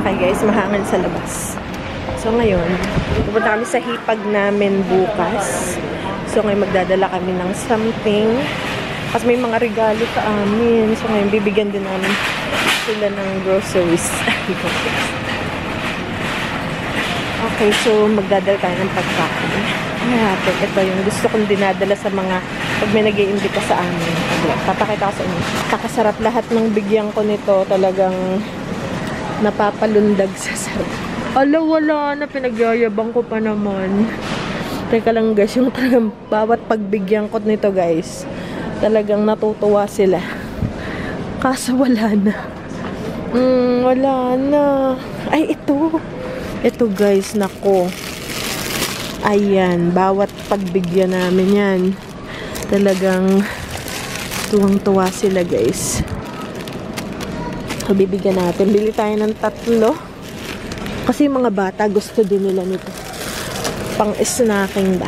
Okay guys, mahangin sa labas. So ngayon, pupunta kami sa hipag namin bukas. So ngayon magdadala kami ng something. Kasi may mga regalo sa amin. So ngayon bibigyan din namin sila ng groceries. Okay, so magdadala tayo ng pagkain. Ito yung gusto kong dinadala sa mga pag may nag-iimbita sa amin. Papakita ko sa inyo. Kakasarap lahat ng bigyan ko nito. Talagang napapalundag sa sarap. Ala, wala na. Pinagyayabang ko pa naman. Teka lang guys, yung talagang bawat pagbigyan ko nito guys, talagang natutuwa sila. Kaso wala na. Wala na. Ay, ito. Ito guys, nako. Ayan, bawat pagbigyan namin yan. Talagang tuwang-tuwa sila guys. So, bibigyan natin. Bili tayo ng 3. Kasi mga bata gusto din nila nito. Pang-snacking ba?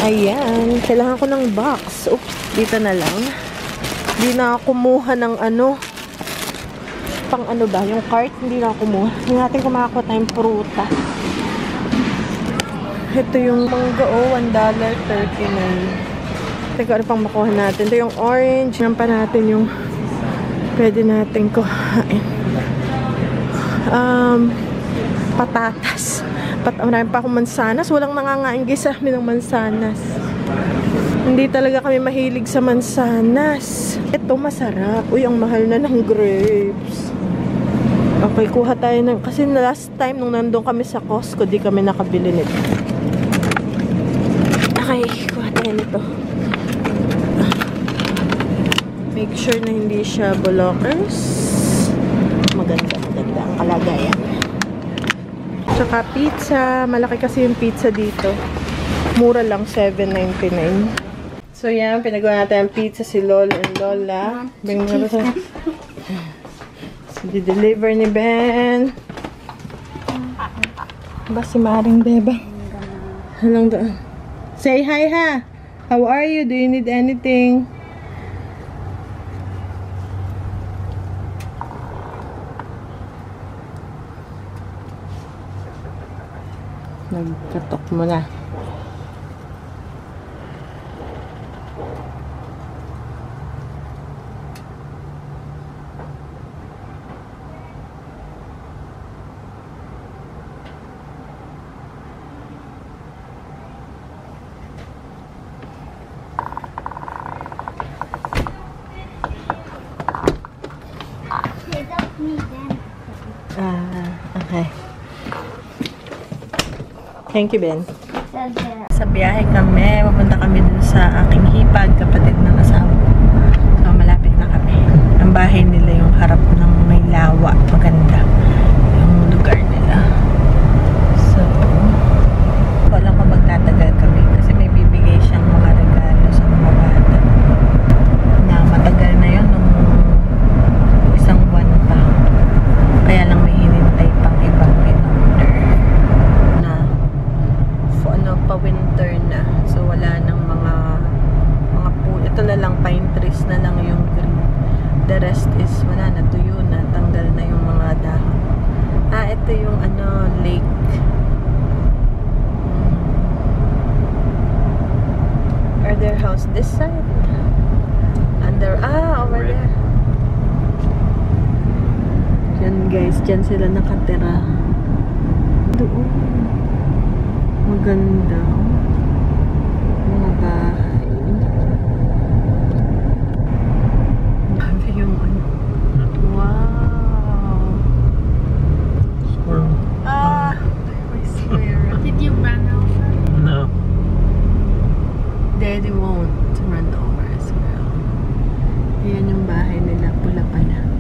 Ayan. Kailangan ko ng box. Oops, dito na lang. Hindi na ako kumuha ng ano. Pang ano ba? Yung cart, hindi na ako kumuha. Hindi natin kumakakuha tayong pruta. Ito yung mangga, $1.39. Teka, ano pang makuha natin? Ito yung orange. Yan pa natin yung pwede natin kuhain. Patatas. Marami pa akong mansanas. Walang nangangainggi sa amin ng mansanas. Hindi talaga kami mahilig sa mansanas. Ito masarap. Uy, ang mahal na ng grapes. Okay, kuha tayo ng... Kasi last time nung nandun kami sa Costco, di kami nakabili nito. Okay, kuha tayo nito. Make sure na hindi siya blockers. Maganda ang kalagayan. Tsaka pizza. Malaki kasi yung pizza dito. Mura lang, $7.99. So yan, pinagawa natin ang pizza si Lola and Lola. Bring mo na sa... Di-deliver ni Ben. Ba si Maring Beba? Halang doon. Say hi ha! How are you? Do you need anything? Nagkatok mo na. Okay. Thank you, Ben. Sa biyahe kami, pupunta kami dun sa aking hipag, kapatid ng asawa. So, malapit na kami. Ang bahay nila yung harap ng may lawa. Maganda yung lugar nila. So, wala ko magtatagal kami kasi may bibigay siyang mga regalo sa mga bata. Na matagal na yun nung isang buwan pa. Kaya lang may hinintay pang ibang in-order na pa-winter na. So wala nang mga pool. Ito na lang, pine trees na lang yung green. The rest is wala na, tuyo na, tanggal na yung mga dahon. Ito yung lake. Are their house this side? Over there. Diyan guys, diyan sila nakatira. Doon. Maganda. Mga bahay. Grabe yung wow. Squirrel. My squirrel. Did you run over? No. Daddy won't run over a squirrel. Ayan yung bahay nila. Pula pala.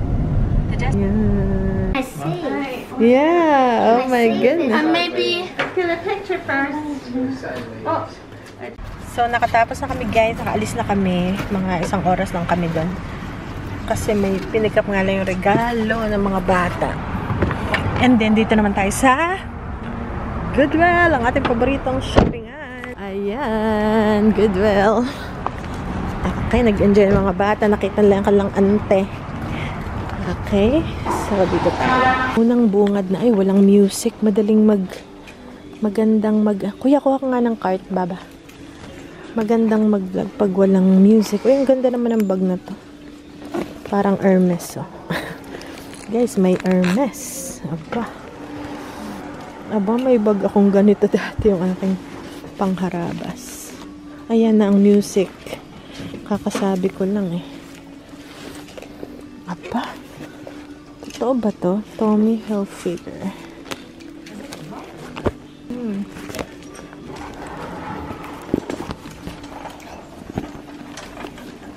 Yeah. I see. Yeah. Oh my goodness. Maybe get a picture first. Oh. So, nakatapos na kami guys. Nakaalis na kami. Mga 1 oras lang kami doon. Kasi may pinick up nga lang yung regalo ng mga bata. And then, dito naman tayo sa Goodwill. Ang ating paboritong shoppingan. Ayan. Goodwill. Okay, nag-enjoy ng mga bata. Nakita lang ka lang ante. Okay, so dito tayo. Unang bungad na, ay walang music, magandang kuya, kuha ka nga ng cart, baba. Magandang mag-vlog pag walang music. Uy, ang ganda naman ng bag na to. Parang Hermes, oh. Guys, may Hermes. Aba, may bag akong ganito dati, yung aking pangharabas. Ayan na ang music. Kakasabi ko lang eh. Aba, totoo ba to? Tommy Hilfiger.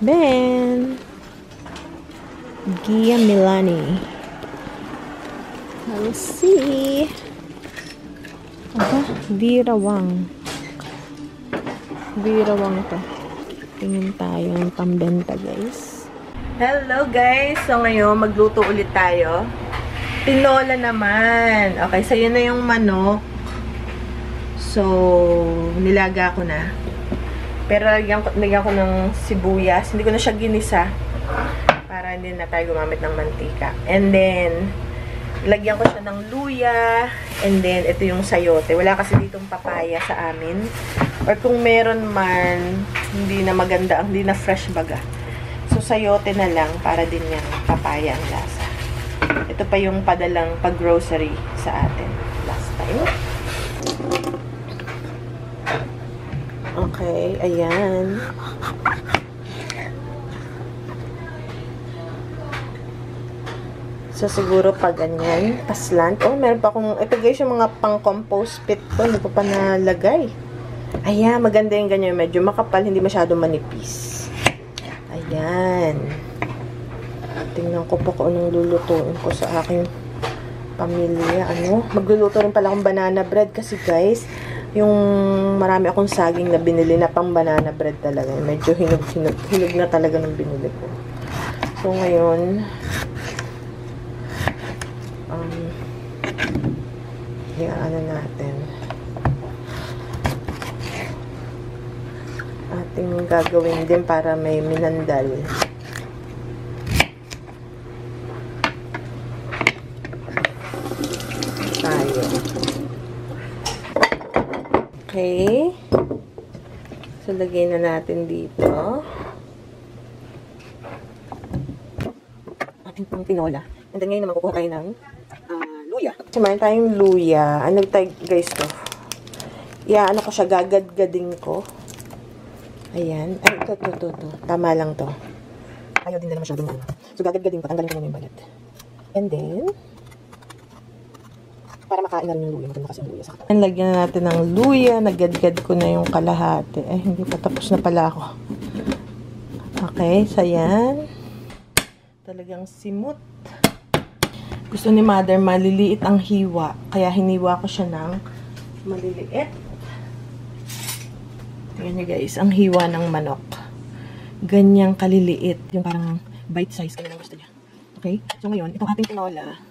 Ben Gia Milani. Let's see. Vera Wang to. Tingin tayo ng pambenta, guys. Hello, guys. So, ngayon, magluto ulit tayo. Tinola naman. Okay, so yun na yung manok. So, nilaga ko na. Pero lagyan ko ng sibuyas. Hindi ko na siya ginisa. Para hindi na tayo gumamit ng mantika. And then, lagyan ko siya ng luya. And then, ito yung sayote. Wala kasi ditong papaya sa amin. Or kung meron man, hindi na maganda, hindi na fresh baga. So, sayote na lang para din yung papaya ang lasa. Ito pa yung padalang pag-grocery sa atin last time. Okay, ayan. So, siguro pag ganyan, paslant. Oh, meron pa akong, ito guys, yung mga pang-compost pit ko. Hindi ko pa nalagay. Ayan, maganda yung ganyan. Medyo makapal, hindi masyado manipis. Ayan. Tingnan ko po kung anong lulutuin ko sa aking pamilya. Magluluto rin pala akong banana bread kasi guys, yung marami akong saging na binili na pang banana bread talaga. Medyo hinog na talaga ng binili ko. So, ngayon, ano natin. Ating gagawin din para may minandal. Tayo. Okay. So, lagay na natin dito. Ating pang tinola. And then, ngayon naman kukuha tayo ng luya. So, mayroon tayong luya. Ano tayo, guys, to? Ano ko siya, gagad-gading ko. Ayan. Ay, ito. Tama lang to. Ayaw din na masyadong ano. So, gagad-gading ko. Tanggalin ko muna yung balat. And then, para makain na rin yung luya. Maganda kasi yung luya sa katawan. Lagyan na natin ng luya. Nagad-gad ko na yung kalahati. Hindi pa tapos na pala ako. Okay. So, ayan. Talagang simut. Gusto ni mother, maliliit ang hiwa. Kaya hiniwa ko siya ng maliliit. Tingnan nyo guys, ang hiwa ng manok. Ganyang kaliliit. Yung parang bite size. Kaya lang gusto niya. Okay? So ngayon, itong ating tinola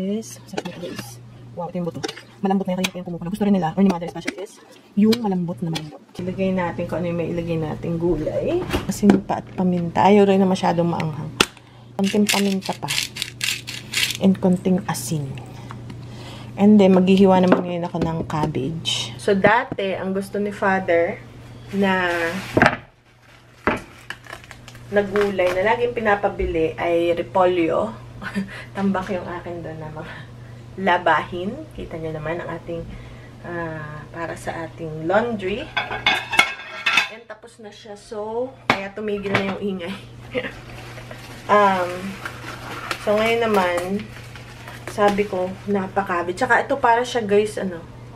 is, sarap nito guys. Wow, ito yung buto. Malambot na yung kaya kumukuha. Gusto rin nila, or ni mother especially is, yung malambot na malambot. Ilagay natin kung ano yung may ilagay natin gulay. Asin pa at paminta. Ayaw rin na masyadong maanghang. Konting paminta pa. And konting asin. And then, maghihiwa naman ngayon ako ng cabbage. So, dati, ang gusto ni father na gulay na laging pinapabili ay repolyo. Tambak yung akin doon na mga labahin. Kita nyo naman ang ating para sa ating laundry. And tapos na siya. So, kaya tumigil na yung ingay. So, ngayon naman, sabi ko, napakabi. Tsaka ito para siya, guys,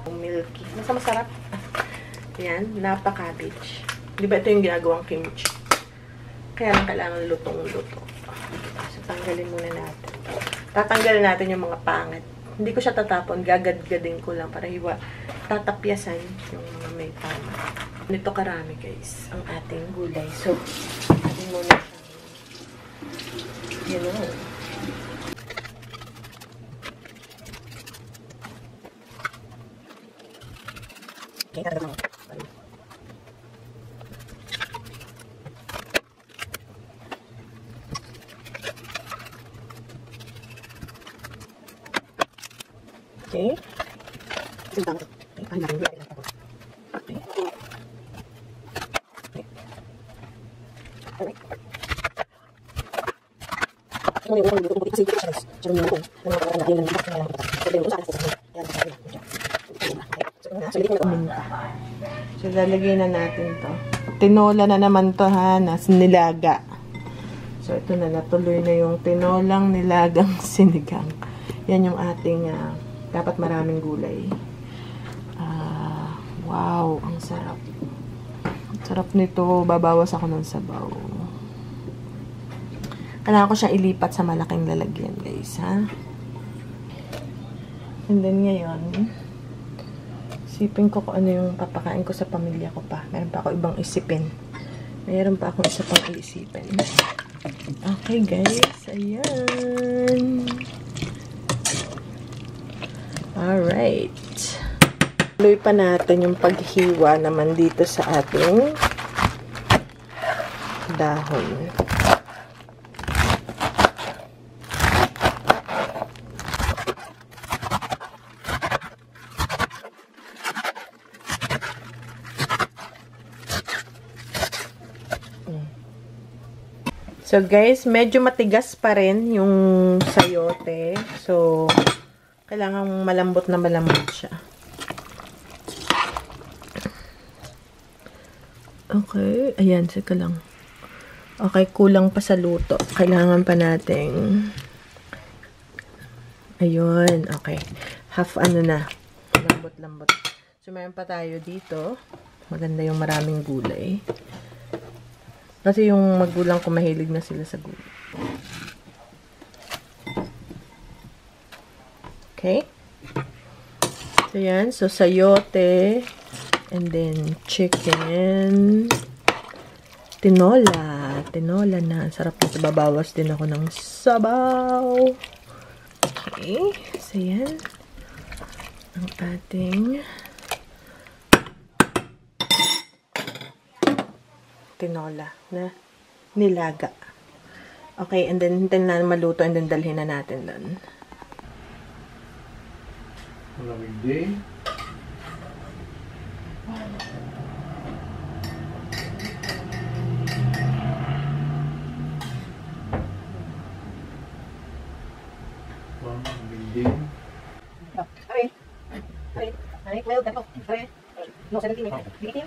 milky. Masarap. Yan, napakabage. Di ba ito yung ginagawang kimchi? Kaya lang kailangan lutong-luto. So, tanggalin muna natin. Tatanggalin natin yung mga pangit. Hindi ko siya tatapon. Gagad-gadin ko lang para tatapyasan yung mga may tama. Nito karami, guys, ang ating gulay. So, atin muna siya. Yan o. Okay, tatagdag mo. So, lalagay na natin to. Tinola na naman to, ha, na nilaga. So, ito na, natuloy na yung tinolang nilagang sinigang. Yan yung ating, dapat maraming gulay. Wow, ang sarap. Sarap nito. Babawas ako ng sabaw. Kailangan ko siyang ilipat sa malaking lalagyan, guys, ha? And then, ngayon, isipin ko kung ano yung papakain ko sa pamilya ko pa. Meron pa ako ibang isipin. Meron pa akong isa pang iisipin. Okay, guys. Ayan. Alright. Tuloy pa natin yung paghiwa naman dito sa ating dahon. So guys, medyo matigas pa rin yung sayote. So, kailangan malambot na malambot siya. Okay, ayan, sika lang. Okay, kulang pa sa luto. Kailangan pa nating ayun, okay. Half ano na. Lambot-lambot. So, mayroon pa tayo dito. Maganda yung maraming gulay. Kasi yung magulang ko mahilig na sila sa gulay. Okay? So, yan. So, sayote. And then, chicken. Tinola. Tinola na. Sarap na. Babawas din ako ng sabaw. Okay. So, yan. Ang ating tinola na nilaga. Okay, and then hintayin na maluto and then dalhin na natin doon. Malamig din. Malamig din. Okay. Okay. Okay. Well, that's all. Okay. No, 17 minutes. Okay.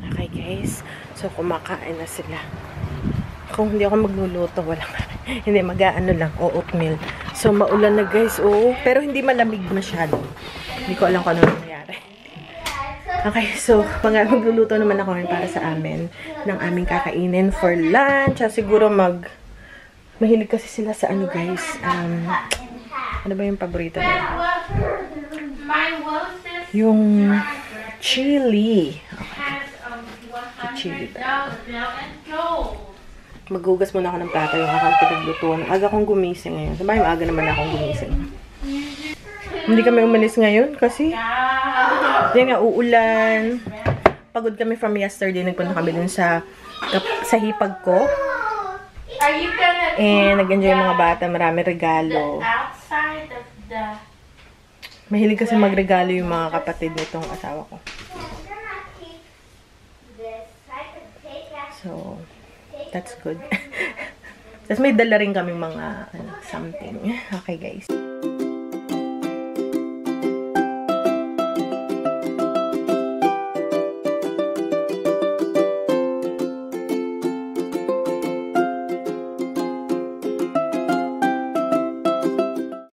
Okay guys, so kumakain na sila. Kung hindi ako magluluto, wala hindi, mag-aano lang, oatmeal. So maulan na guys, pero hindi malamig masyado. Hindi ko alam kung ano nangyari. Okay, so magluluto naman ako ngayon para sa amin ng aming kakainin for lunch. Siguro mahilig kasi sila sa ano guys. Ano ba yung paborito nila? Yung chili. Okay. Chili ba? Maghugas muna ako ng plato yung akang pinaglutuan. Aga kong gumising ngayon. Sabay, maaga naman akong gumising. Hindi kami umalis ngayon kasi yan nga, uulan. Pagod kami from yesterday. Nagpunta kami dun sa hipag ko. And nag-enjoy yung mga bata. Marami regalo. Mahilig kasi magregalo yung mga kapatid nitong asawa ko. So, that's good. Tapos may dala rin kami mga something. Okay guys.